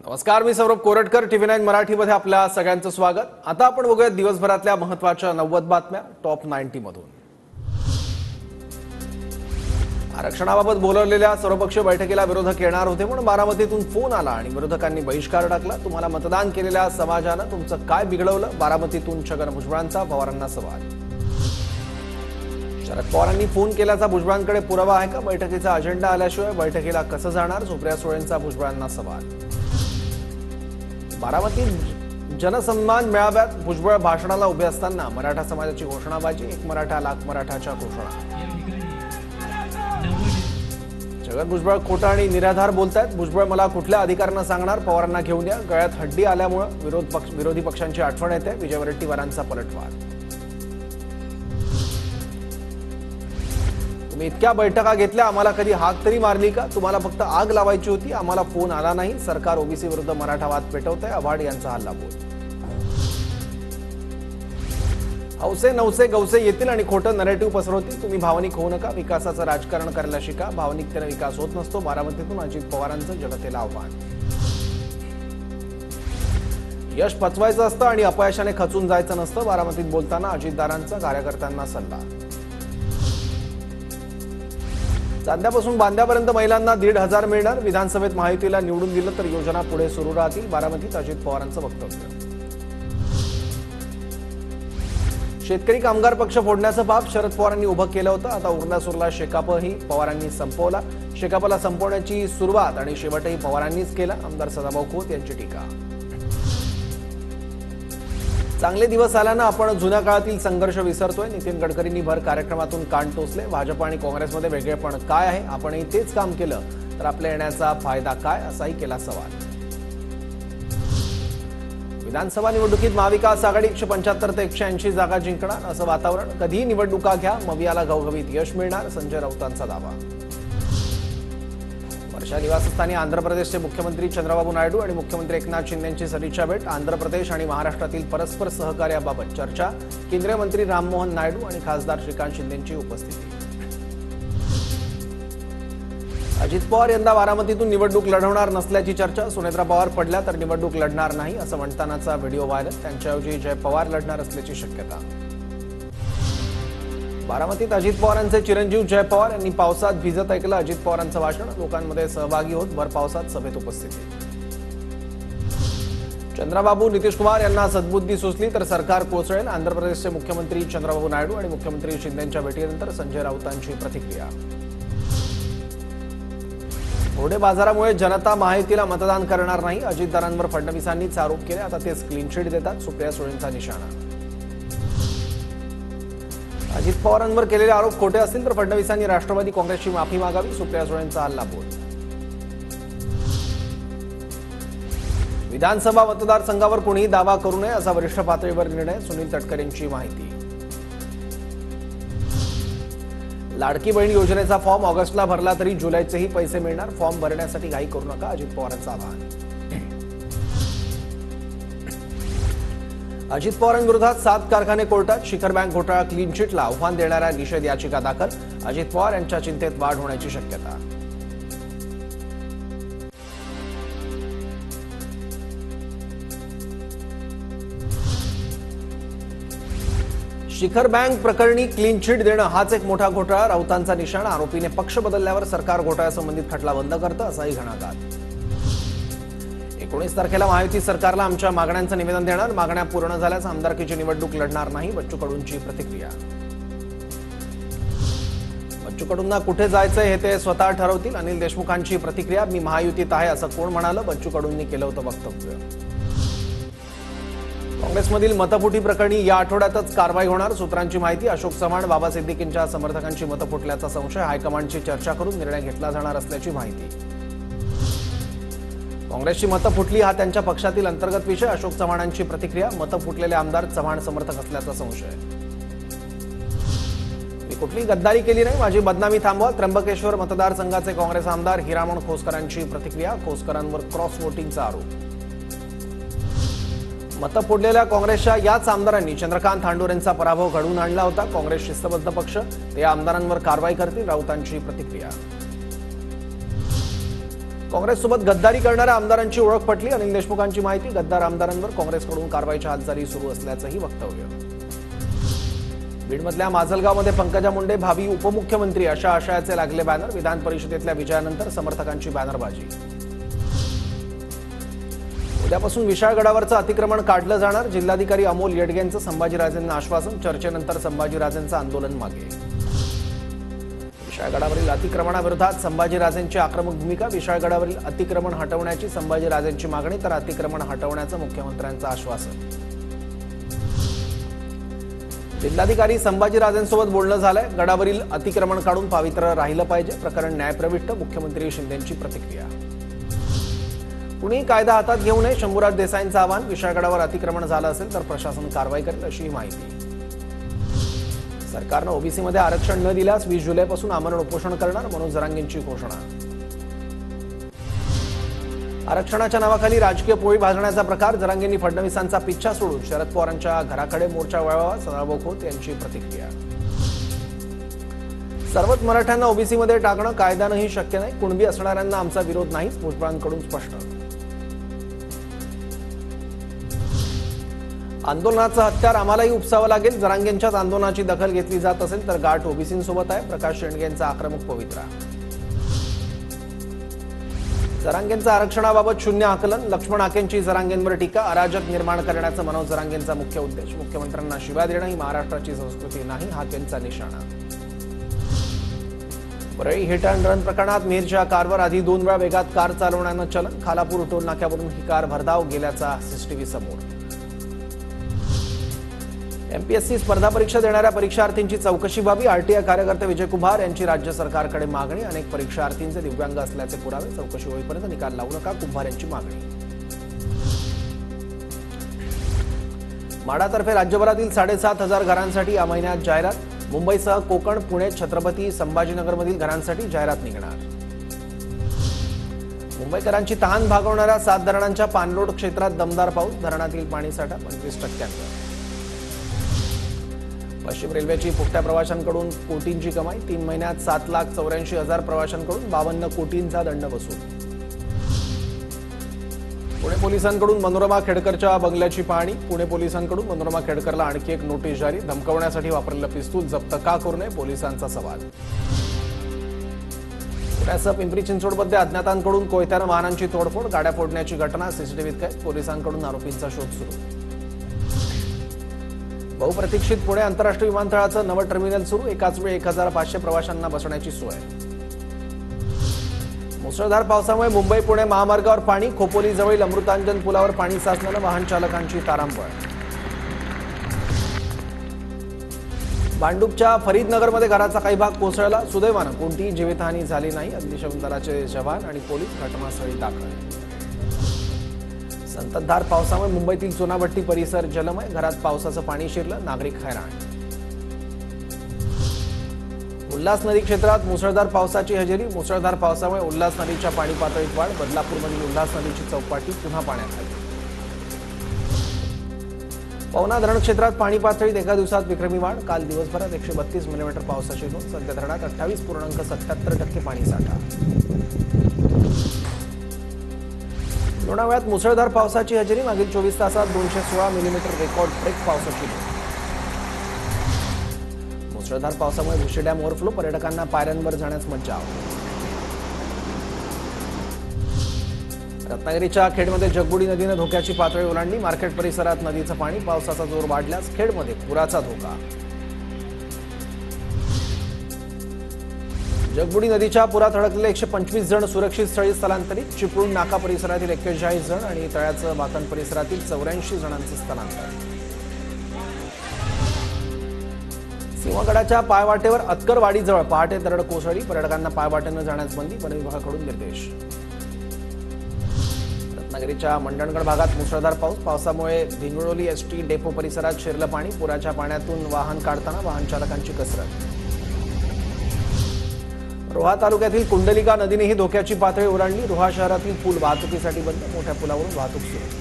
नमस्कार, मी सौरभ कोरटकर. TV9 मराठीमध्ये आपल्या सगळ्यांचं स्वागत. आता आपण बघूया दिवसभरातल्या महत्त्वाच्या 90 बातम्या टॉप 90 मधून. आरक्षणाबाबत बोलवलेल्या सर्वपक्षीय बैठकीला विरोधक येणार होते, पण बारामतीतून फोन आला आणि विरोधकांनी बहिष्कार टाकला. तुम्हाला मतदान केलेल्या समाजानं तुमचं काय बिघडवलं? बारामतीतून छगन भुजबळांचा पवारांना सवाल. शरद पवारांनी फोन केल्याचा भुजबळांकडे पुरावा आहे का? बैठकीचा अजेंडा आल्याशिवाय बैठकीला कसं जाणार? सुप्रिया सुळेंचा भुजबळांना सवाल. बारामतीत जनसन्मान मेळाव्यात भुजबळ भाषणाला उभे असताना मराठा समाजाची घोषणाबाजी. एक मराठा लाख मराठाच्या घोषणा. छगन भुजबळ खोटं आणि निराधार बोलतायत. भुजबळ मला कुठल्या अधिकारानं सांगणार? पवारांना घेऊन या. गळ्यात हड्डी आल्यामुळे विरोधी पक्षांची आठवण येते. विजय वडेट्टीवारांचा पलटवार. तुम्ही इतक्या बैठका घेतल्या, आम्हाला कधी हाक तरी मारली का? तुम्हाला फक्त आग लावायची होती, आम्हाला फोन आला नाही. सरकार ओबीसी विरुद्ध मराठावाद पेटवतंय. आव्हाड यांचा हल्ला बोल. हौसे नवसे गवसे येतील आणि खोटं नरेटिव्ह पसरवतील. तुम्ही भावनिक होऊ नका. विकासाचं राजकारण करायला शिका. भावनिकतेने विकास होत नसतो. बारामतीतून अजित पवारांचं जनतेला आव्हान. यश पचवायचं असतं आणि अपयशाने खचून जायचं नसतं. बारामतीत बोलताना अजितदारांचा कार्यकर्त्यांना सल्ला. चांद्यापासून बांद्यापर्यंत महिलांना 1,500 मिळणार. विधानसभेत महायुतीला निवडून दिलं तर योजना पुढे सुरू राहतील. बारामतीत अजित पवारांचं वक्तव्य. शेतकरी कामगार पक्ष फोडण्याचं पाप शरद पवारांनी उभं केलं होतं. आता उरला शेकापही पवारांनी संपवला. शेकापला संपवण्याची सुरुवात आणि शेवटही पवारांनीच केला. आमदार सदाभाऊ खोत यांची टीका. चांगले दिवस आल्यानं आपण जुन्या काळातील संघर्ष विसरतोय. नितीन गडकरींनी भर कार्यक्रमातून कान टोचले. भाजप आणि काँग्रेसमध्ये वेगळेपण काय आहे? आपणही तेच काम केलं तर आपल्या येण्याचा फायदा काय? असाही केला सवाल. विधानसभा निवडणुकीत महाविकास आघाडी 175 ते 180 जागा जिंकणार असं वातावरण. कधीही निवडणुका घ्या, मवियाला घवघवीत यश मिळणार. संजय राऊतांचा दावा. वर्षा निवासस्थानी आंध्र प्रदेशचे मुख्यमंत्री चंद्रबाबू नायडू आणि मुख्यमंत्री एकनाथ शिंदेंची सदिच्छा भेट. आंध्र प्रदेश आणि महाराष्ट्रातील परस्पर सहकार्याबाबत चर्चा. केंद्रीय मंत्री राममोहन नायडू आणि खासदार श्रीकांत शिंदेंची उपस्थिती. अजित पवार यंदा बारामतीतून निवडणूक लढवणार नसल्याची चर्चा. सुनेत्रा पवार पडल्या तर निवडणूक लढणार नाही असं म्हणतानाचा व्हिडिओ व्हायरल. त्यांच्याऐवजी जय पवार लढणार असल्याची शक्यता. बारामतीत अजित पवारांचे चिरंजीव जय पवार यांनी पावसात भिजत ऐकलं अजित पवारांचं भाषण. लोकांमध्ये सहभागी होत भर पावसात सभेत उपस्थिती. चंद्रबाबू नितीश कुमार यांना सद्बुद्धी सुचली तर सरकार कोसळेल. आंध्र प्रदेशचे मुख्यमंत्री चंद्रबाबू नायडू आणि मुख्यमंत्री शिंदेंच्या भेटीनंतर संजय राऊतांची प्रतिक्रिया. घोडे बाजारामुळे जनता महायुतीला मतदान करणार नाही. अजितदारांवर फडणवीसांनीच आरोप केले. आता तेच क्लीन चिट देतात. सुप्रिया सुळेंचा निशाणा. अजित पवारांवर केलेले आरोप खोटे असतील तर फडणवीसांनी राष्ट्रवादी काँग्रेसची माफी मागावी. सुप्रिया सुळेंचा हल्ला बोल. विधानसभा मतदारसंघावर कोणीही दावा करू नये असा वरिष्ठ पातळीवर निर्णय. सुनील तटकरेंची माहिती. लाडकी बहीण योजनेचा फॉर्म ऑगस्टला भरला तरी जुलैचेही पैसे मिळणार. फॉर्म भरण्यासाठी घाई करू नका. अजित पवारांचं आवाहन. अजित पवारांविरोधात 7 कारखाने कोर्टात. शिखर बँक घोटाळा क्लीन चिटला आव्हान देणाऱ्या निषेध याचिका दाखल. अजित पवार यांच्या चिंतेत वाढ होण्याची शक्यता. शिखर बँक प्रकरणी क्लीन चिट देणं हाच एक मोठा घोटाळा. राऊतांचा निशाणा. आरोपीने पक्ष बदलल्यावर सरकार घोटाळ्यासंबंधित खटला बंद करतं असाही घणाघात. 19 तारखेला महायुती सरकारला आमच्या मागण्यांचं निवेदन देणार. मागण्या पूर्ण झाल्यास आमदारकीची निवडणूक लढणार नाही. बच्चू कडूंची प्रतिक्रिया. बच्चू कडूंना कुठे जायचंय हे ते स्वतः ठरवतील. अनिल देशमुखांची प्रतिक्रिया. मी महायुतीत आहे असं कोण म्हणालं? बच्चू कडूंनी केलं होतं वक्तव्य. काँग्रेसमधील मतफुटी प्रकरणी या आठवड्यातच कारवाई होणार. सूत्रांची माहिती. अशोक चव्हाण बाबा सिद्दीकींच्या समर्थकांची मतं फुटल्याचा संशय. हायकमांडची चर्चा करून निर्णय घेतला जाणार असल्याची माहिती. काँग्रेसची मतं फुटली हा त्यांच्या पक्षातील अंतर्गत विषय. अशोक चव्हाणांची प्रतिक्रिया. मतं फुटलेले आमदार चव्हाण समर्थक असल्याचा संशय. मी कुठली गद्दारी केली नाही. माझी बदनामी थांबवा. त्र्यंबकेश्वर मतदारसंघाचे काँग्रेस आमदार हिरामण खोसकरांची प्रतिक्रिया. खोसकरांवर क्रॉस वोटिंगचा आरोप. मतं फोडलेल्या काँग्रेसच्या याच आमदारांनी चंद्रकांत हांडोरेंचा पराभव घडवून आणला होता. काँग्रेस शिस्तबद्ध पक्ष. ते आमदारांवर कारवाई करतील. राऊतांची प्रतिक्रिया. काँग्रेससोबत गद्दारी करणाऱ्या आमदारांची ओळख पटली. अनिल देशमुखांची माहिती. गद्दार आमदारांवर काँग्रेसकडून कारवाईच्या हालचाली सुरू असल्याचंही वक्तव्य. बीडमधल्या माजलगावमध्ये पंकजा मुंडे भावी उपमुख्यमंत्री अशा आशयाचे लागले बॅनर. विधान परिषदेतल्या विजयानंतर समर्थकांची बॅनरबाजी. उद्यापासून विशाळगडावरचं अतिक्रमण काढलं जाणार. जिल्हाधिकारी अमोल येडगेंचं संभाजीराजेंना आश्वासन. चर्चेनंतर संभाजीराजेंचं आंदोलन मागे. विशाळगडावरील अतिक्रमणाविरोधात संभाजीराजेंची आक्रमक भूमिका. विशाळगडावरील अतिक्रमण हटवण्याची संभाजीराजेंची मागणी तर अतिक्रमण हटवण्याचं मुख्यमंत्र्यांचं आश्वासन. जिल्हाधिकारी संभाजीराजेंसोबत बोलणं झालंय. गडावरील अतिक्रमण काढून पावित्र्य राहिलं पाहिजे. प्रकरण न्यायप्रविष्ट. मुख्यमंत्री शिंदेंची प्रतिक्रिया. कुणी कायदा हातात घेऊ नये. शंभूराज देसाईंचं आवाहन. विशाळगडावर अतिक्रमण झालं असेल तर प्रशासन कारवाई करेल अशी माहिती. सरकारनं ओबीसीमध्ये आरक्षण न दिल्यास 20 जुलैपासून आमरण उपोषण करणार. मनोज जरांगेंची घोषणा. आरक्षणाच्या नावाखाली राजकीय पोळी भाजण्याचा प्रकार. जरांगेंनी फडणवीसांचा पिच्छा सोडून शरद पवारांच्या घराकडे मोर्चा वळवावा. सदाभाऊ खोत यांची प्रतिक्रिया. सर्वच मराठ्यांना ओबीसीमध्ये टाकणं कायद्यानंही शक्य नाही. कुणबी असणाऱ्यांना आमचा विरोध नाहीच. भुजबळांकडून स्पष्ट. आंदोलनाचं हत्यार आम्हालाही उपसावं लागेल. जरांगेंच्याच आंदोलनाची दखल घेतली जात असेल तर गाठ ओबीसींसोबत आहे. प्रकाश शेंडगेंचा आक्रमक पवित्रा. जरांगेंचं आरक्षणाबाबत शून्य आकलन. लक्ष्मण हाकेंची जरांगेंवर टीका. अराजक निर्माण करण्याचा मनोज जरांगेंचा मुख्य उद्देश. मुख्यमंत्र्यांना शिव्या देणं ही महाराष्ट्राची संस्कृती नाही. हाकेंचा निशाणा. परळी हिट अँड रन प्रकरणात मिरच्या कारवर आधी 2 वेळा वेगात कार चालवण्यानं चलन. खालापूर टोल नाक्यावरून ही कार भरधाव गेल्याचा सीसीटीव्ही समोर. एमपीएससी स्पर्धा परीक्षा देणाऱ्या परीक्षार्थींची चौकशी व्हावी. आरटीआय कार्यकर्ते विजय कुभार यांची राज्य सरकारकडे मागणी. अनेक परीक्षार्थींचे दिव्यांग असल्याचे पुरावे. चौकशी होईपर्यंत निकाल लावू नका. कुभार यांची मागणी. माढातर्फे राज्यभरातील 7,500 घरांसाठी या महिन्यात जाहिरात. मुंबईसह कोकण, पुणे, छत्रपती संभाजीनगरमधील घरांसाठी जाहिरात निघणार. मुंबईकरांची तहान भागवणाऱ्या 7 धरणांच्या पाणलोट क्षेत्रात दमदार पाऊस. धरणातील पाणीसाठा 25%. पश्चिम रेल्वेची फुकट्या प्रवाशांकडून कोटींची कमाई. 3 महिन्यात 7,84,000 प्रवाशांकडून 52 कोटींचा दंड वसूल. पुणे पोलिसांकडून मनोरमा खेडकरच्या बंगल्याची पाहणी. पुणे पोलिसांकडून मनोरमा खेडकरला आणखी एक नोटीस जारी. धमकावण्यासाठी वापरलेलं पिस्तूल जप्त का करू नये पोलिसांचा सवाल. पुण्यासह पिंपरी चिंचवडमध्ये अज्ञातांकडून कोयत्यानं वाहनांची तोडफोड. गाड्या फोडण्याची घटना सीसीटीव्हीत कैद. पोलिसांकडून आरोपींचा शोध सुरू. बहुप्रतीक्षित पुणे आंतरराष्ट्रीय विमानतळाचं नवं टर्मिनल सुरू. एकाच वेळी 1,500 प्रवाशांना बसण्याची सोय. मुसळधार पावसामुळे मुंबई पुणे महामार्गावर पाणी. खोपोलीजवळील अमृतांजन पुलावर पाणी साचल्यानं वाहन चालकांची तारांबळ. भांडूपच्या फरीदनगरमध्ये घराचा काही भाग कोसळला. सुदैवानं कोणतीही जीवितहानी झाली नाही. अग्निशमन दलाचे जवान आणि पोलीस घटनास्थळी दाखल. संततधार पावसामुळे मुंबईतील चुनाभट्टी परिसर जलमय. घरात पावसाचं पाणी शिरलं. नागरिक हैराण. उल्हास नदी क्षेत्रात मुसळधार पावसाची हजेरी. मुसळधार पावसामुळे उल्हास नदीच्या पाणी पातळीत वाढ. बदलापूरमधील उल्हास नदीची चौपाटी पुन्हा पाण्यात आली. पवना धरण क्षेत्रात पाणी पातळीत एका दिवसात विक्रमी वाढ. काल दिवसभरात 132 मिलीमीटर पावसाची नोंद. सध्या धरणात 28.77% पाणी साठा. लोणावळ्यात मुसळधार पावसाची हजेरी. मागील 24 तासात 216 मिलीमीटर रेकॉर्ड ब्रेक पावसाची नोंद. मुसळधार पावसामुळे भुशी डॅम ओव्हरफ्लो. पर्यटकांना पायऱ्यांवर जाण्यास मज्जाव. रत्नागिरीच्या खेडमध्ये जगबुडी नदीनं धोक्याची पातळी ओलांडली. मार्केट परिसरात नदीचं पाणी. पावसाचा जोर वाढल्यास खेडमध्ये पुराचा धोका. जगबुडी नदीच्या पुरात अडकलेले 125 जण सुरक्षित स्थळी स्थलांतरित. चिपळूण नाका परिसरातील 41 जण आणि तळ्याचं बाकण परिसरातील 84 जणांचं स्थलांतर. सिंहगडाच्या पायवाटेवर अतकरवाडीजवळ पहाटे दरड कोसळली. पर्यटकांना पायवाटेनं जाण्यास बंदी. वन विभागाकडून निर्देश. रत्नागिरीच्या मंडणगड भागात मुसळधार पाऊस. पावसामुळे भिंगरोली एसटी डेपो परिसरात शिरलं पाणी. पुराच्या पाण्यातून वाहन काढताना वाहन चालकांची कसरत. रोहा तालुक्यातील कुंडलिका नदीनेही धोक्याची पातळी ओलांडली. रोहा शहरातील पूल वाहतुकीसाठी बंद. मोठ्या पुलावरून वाहतूक सुरू.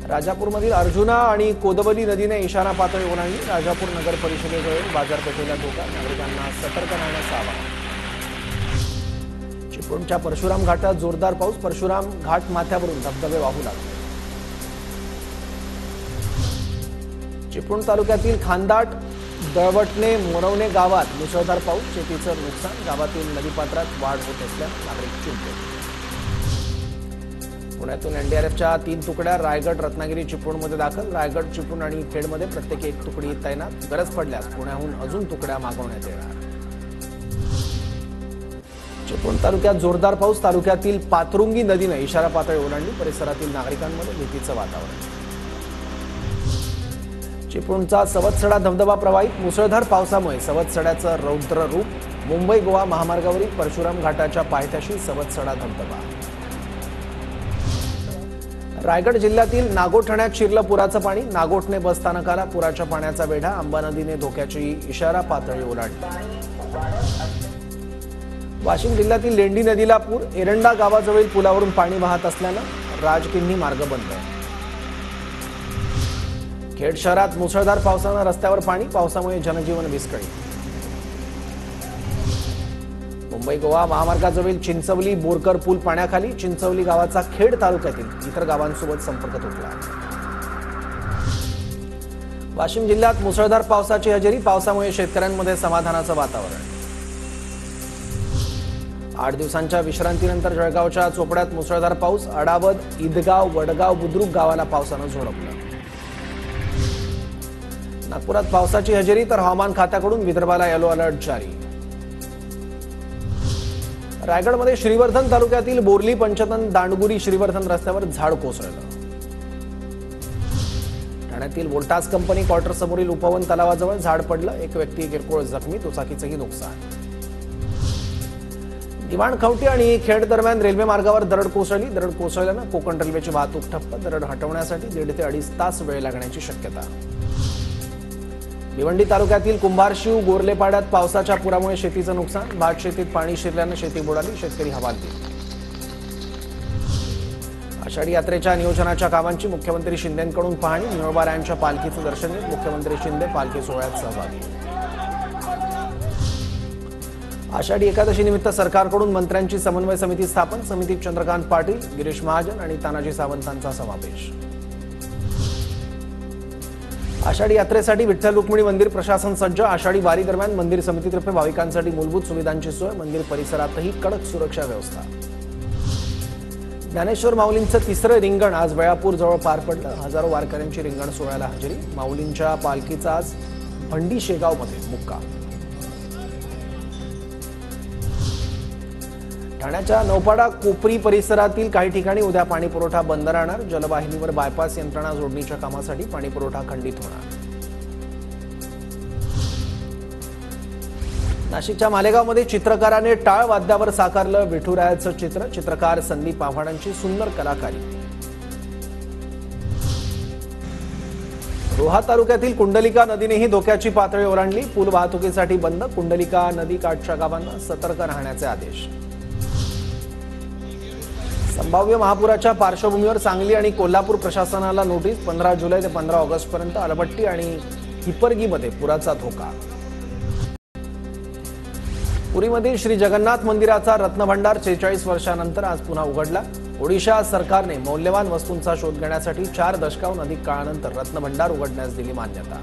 राजापूरमधील अर्जुना आणि कोदवली नदीने इशारा पातळी ओलांडली. राजापूर नगर परिषदेजवळ बाजारपेठेला धोका. नागरिकांना सतर्क राहण्याचं आवाहन. चिपळूणच्या परशुराम घाटात जोरदार पाऊस, परशुराम घाट माथ्यावरून धबधबे वाहू लागले. चिपळूण तालुक्यातील खांदाट, दळवटणे, मोरवणे गावात मुसळधार पाऊस, शेतीचं नुकसान, गावातील नदीपात्रात वाढ होत असल्यानं नागरिक चिंतेत. पुण्यातून एनडीआरएफच्या 3 तुकड्या रायगड, रत्नागिरी, चिपळूणमध्ये दाखल. रायगड, चिपळूण आणि खेडमध्ये प्रत्येकी 1 तुकडी तैनात. गरज पडल्यास पुण्याहून अजून तुकड्या मागवण्यात येणार. चिपळूण तालुक्यात जोरदार पाऊस, तालुक्यातील पातरुंगी नदीने इशारा पातळी ओलांडली. परिसरातील नागरिकांमध्ये भीतीचं वातावरण. चिपळूणचा सवत्सडा धबधबा प्रवाहित, मुसळधार पावसामुळे सवत्सड्याचं रौद्र रूप. मुंबई गोवा महामार्गावरील परशुराम घाटाच्या पायथ्याशी सवत्सडा धबधबा. रायगड जिल्ह्यातील नागोठण्यात शिरलं पुराचं पाणी, नागोठणे बस स्थानकाला पुराच्या पाण्याचा वेढा. आंबा नदीने धोक्याची इशारा पातळी ओलांडली. वाशिम जिल्ह्यातील लेंडी नदीला पूर, एरंडा गावाजवळील पुलावरून पाणी वाहत असल्यानं राजकिन्ही मार्ग बंद. खेड शहरात मुसळधार पावसानं रस्त्यावर पाणी, पावसामुळे जनजीवन विस्कळीत. मुंबई गोवा महामार्गाजवळील चिंचवली बोरकर पूल पाण्याखाली, चिंचवली गावाचा खेड तालुक्यातील इतर गावांसोबत संपर्क तुटला. वाशिम जिल्ह्यात मुसळधार पावसाची हजेरी, पावसामुळे शेतकऱ्यांमध्ये समाधानाचं वातावरण. 8 दिवसांच्या विश्रांतीनंतर जळगावच्या चोपड्यात मुसळधार पाऊस, अडावद, ईदगाव, वडगाव, बुद्रुक गावाला पावसानं झोडपलं. नागपुरात पावसाची हजेरी, तर हवामान खात्याकडून विदर्भाला येलो अलर्ट जारी. रायगडमध्ये श्रीवर्धन तालुक्यातील बोर्ली पंचतन दांडगुरी श्रीवर्धन रस्त्यावर झाड कोसळलं. ठाण्यातील वोल्टास कंपनी क्वार्टर समोरील उपवन तलावाजवळ झाड पडलं, 1 व्यक्ती किरकोळ जखमी, दुचाकीचंही नुकसान. दिवाणखवटी आणि खेड दरम्यान रेल्वे मार्गावर दरड कोसळली, दरड कोसळल्यानं कोकण रेल्वेची वाहतूक ठप्प, दरड हटवण्यासाठी 1.5 ते 2.5 तास वेळ लागण्याची शक्यता. भिवंडी तालुक्यातील कुंभारशिव गोरलेपाड्यात पावसाच्या पुरामुळे शेतीचं नुकसान, भात शेतीत पाणी शिरल्यानं शेती बुडाली, शेतकरी हवालदिल. आषाढी यात्रेच्या नियोजनाच्या कामांची मुख्यमंत्री शिंदेंकडून पाहणी, निळोबारायांच्या पालखीचं दर्शन घेत मुख्यमंत्री शिंदे पालखी सोहळ्यात सहभागी. आषाढी एकादशी निमित्त सरकारकडून मंत्र्यांची समन्वय समिती स्थापन, समितीत चंद्रकांत पाटील, गिरीश महाजन आणि तानाजी सावंतांचा समावेश. आषाढी यात्रेसाठी विठ्ठल रुक्मिणी मंदिर प्रशासन सज्ज, आषाढी वारी दरम्यान मंदिर समितीतर्फे भाविकांसाठी मूलभूत सुविधांची सोय, मंदिर परिसरातही कडक सुरक्षा व्यवस्था. ज्ञानेश्वर माऊलींचं 3रं रिंगण आज वेळापूर जवळ पार पडलं, हजारो वारकऱ्यांची रिंगण सोहळ्याला हजेरी. माऊलींच्या पालखीचा आज भंडी शेगावमध्ये मुक्काम. ठाण्याच्या नौपाडा कोपरी परिसरातील काही ठिकाणी उद्या पाणीपुरवठा बंद राहणार, जलवाहिनीवर बायपास यंत्रणा जोडणीच्या कामासाठी पाणीपुरवठा खंडित होणार. नाशिकच्या मालेगावमध्ये चित्रकाराने टाळ वाद्यावर साकारलं विठुरायाचं चित्र, चित्रकार संदीप आव्हाडांची सुंदर कलाकारी. रोहा तालुक्यातील कुंडलिका नदीनेही धोक्याची पातळी ओलांडली, पूल वाहतुकीसाठी बंद, कुंडलिका नदी काठच्या गावांना सतर्क राहण्याचे आदेश. संभाव्य महापुराच्या पार्श्वभूमीवर सांगली आणि कोल्हापूर प्रशासनाला नोटीस, 15 जुलै ते 15 ऑगस्टपर्यंत अलबट्टी आणि हिप्परगीमध्ये पुराचा धोका. पुरीमधील श्री जगन्नाथ मंदिराचा रत्नभंडार 46 वर्षांनंतर आज पुन्हा उघडला. ओडिशा सरकारने मौल्यवान वस्तूंचा शोध घेण्यासाठी 4 दशकाहून अधिक काळानंतर रत्नभंडार उघडण्यास दिली मान्यता.